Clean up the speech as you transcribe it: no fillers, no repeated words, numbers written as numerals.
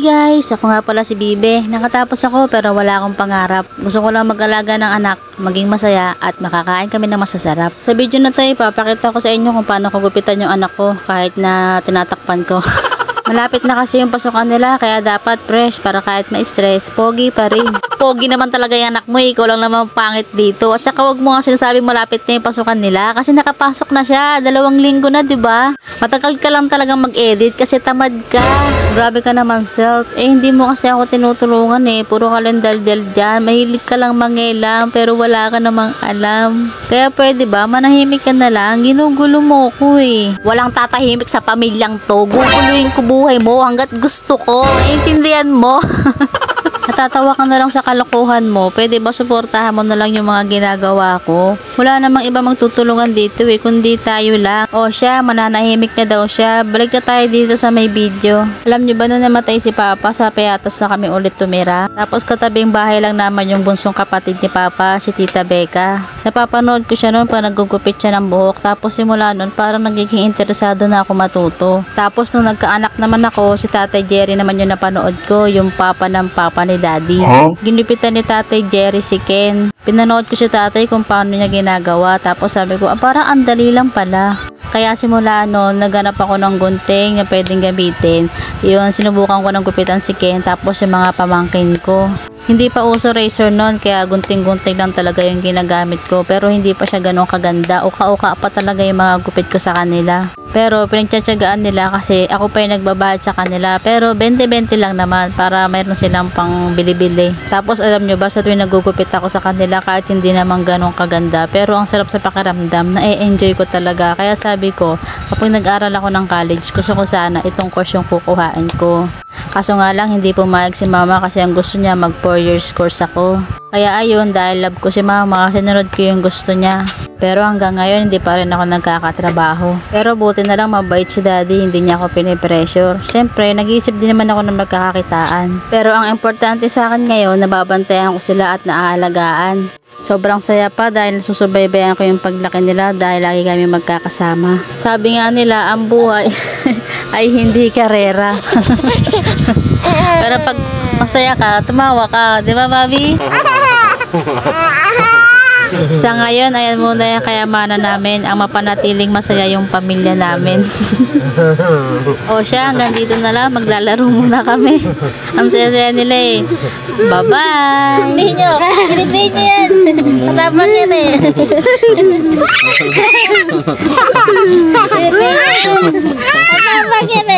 Hi guys! Ako nga pala si Bibe. Nakatapos ako pero wala akong pangarap. Gusto ko lang mag-alaga ng anak, maging masaya at makakain kami ng masasarap. Sa video na to, ipapakita ko sa inyo kung paano ko gupitan yung anak ko kahit na tinatakpan ko. Malapit na kasi yung pasukan nila kaya dapat fresh para kahit ma-stress, pogi pa rin. Pogi naman talaga yung anak mo, ikaw lang naman pangit dito. At saka wag mo nga sinasabing malapit na yung pasukan nila kasi nakapasok na siya, 2 linggo na, 'di ba? Matagal ka lang talagang mag-edit kasi tamad ka. Grabe ka naman, self. Hindi mo kasi ako tinutulungan puro ka lang daldal dyan. Mahilig ka lang mangilam pero wala ka namang alam. Kaya pwede ba manahimik ka na lang, ginugulo mo ko Walang tatahimik sa pamilyang to. Guguluhin ko buhay mo hanggat gusto ko. Naiintindihan mo? Natatawa ka na lang sa kalokohan mo. Pwede ba suportahan mo na lang yung mga ginagawa ko? Wala namang iba magtutulungan dito kundi tayo lang. O siya, mananahimik na daw siya. Balik na tayo dito sa may video. Alam nyo ba na namatay si Papa, sa Payatas na kami ulit tumira? Tapos katabing bahay lang naman yung bunsong kapatid ni Papa, si Tita Becca. Napapanood ko siya noon pag naggugupit siya ng buhok. Tapos simula noon parang nagiging interesado na ako matuto. Tapos nung nagkaanak naman ako, si Tatay Jerry naman yung napanood ko, yung papa ng papa ni Daddy. Ginupitan ni Tatay Jerry si Ken. Pinanood ko si Tatay kung paano niya ginagawa. Tapos sabi ko, parang andali lang pala. Kaya simula noon, naghanap ako ng gunting na pwedeng gamitin. Yun, sinubukan ko ng gupitan si Ken. Tapos yung mga pamangkin ko. Hindi pa uso razor noon, kaya gunting-gunting lang talaga yung ginagamit ko. Pero hindi pa siya ganun kaganda. Uka-uka pa talaga yung mga gupit ko sa kanila. Pero pinagtsatsagaan nila kasi ako pa yung nagbabahad sa kanila. Pero 20-20 lang naman para mayroon silang pang bili-bili. Tapos alam nyo ba, sa tuwing nagugupit ako sa kanila kahit hindi naman ganun kaganda. Pero ang sarap sa pakiramdam, na-enjoy ko talaga. Kaya sabi ko, kapag nag-aral ako ng college, gusto ko sana itong course yung kukuhain ko. Kaso nga lang, hindi pumayag si mama kasi ang gusto niya mag 4 years course ako. Kaya ayun, dahil love ko si mama, sinunod ko yung gusto niya. Pero hanggang ngayon, hindi pa rin ako nagkakatrabaho. Pero buti na lang mabait si daddy, hindi niya ako pinipressure. Siyempre, nag-iisip din naman ako ng magkakakitaan. Pero ang importante sa akin ngayon, nababantayan ko sila at naaalagaan. Sobrang saya pa dahil susubaybayan ko yung paglaki nila dahil lagi kami magkakasama. Sabi nga nila, ang buhay ay hindi karera. Pero pag masaya ka, tumawa ka, di ba, Bobby? Sa ngayon, ayan muna yung kayamanan namin, ang mapanatiling masaya yung pamilya namin. O siya, hanggang dito na lang, maglalaro muna kami. Ang saya-saya nila Bye-bye! Hindi nyo, pinitay nyo yan. Katabang yan Pinitay nyo yan. Katabang yan